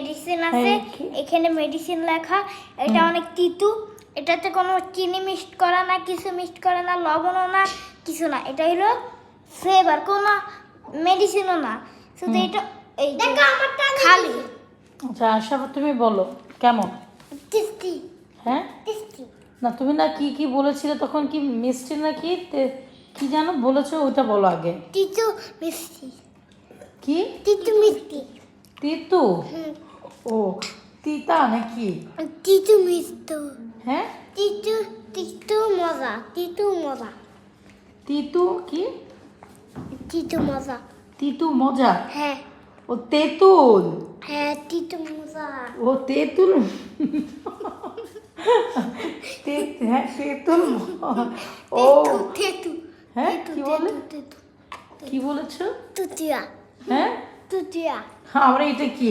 Medicine আছে, কি? এখানে মেডিসিন লেখা। এটা অনেক তিতু, এটাতে কোনো চিনি মিক্স করা না, কিছু মিক্স করা না, লবণও না, কিছু না। এটা হলো ফ্লেভার, কোনো মেডিসিনও না, শুধু এটা এই দেখো আমারটা খালি। আচ্ছা আশা তুমি বলো কেমন? টেস্টি হ্যাঁ টেস্টি। না তুমি না কি কি বলেছিলে তখন, কি মিষ্টি না কি কি যেন বলেছো ওইটা বলো আগে। তিতু মিষ্টি, কি তিতু মিষ্টি। তিতু? ও তিতা নাকি? তিতু মিষ্টি, হ্যাঁ তিতু তিতু মজা, তিতু মজা, তিতু কি? তিতু মজা। তিতু মজা? হ্যাঁ ও তেঁতুল। হ্যাঁ তিতু মজা। ও তেঁতুল। হ্যাঁ তেঁতুল। ও তেতু তেতু হ্যাঁ কি বলে, তেতু কি বলেছো? তুতিয়া, হ্যাঁ তুতিয়া। আমরা এটা কি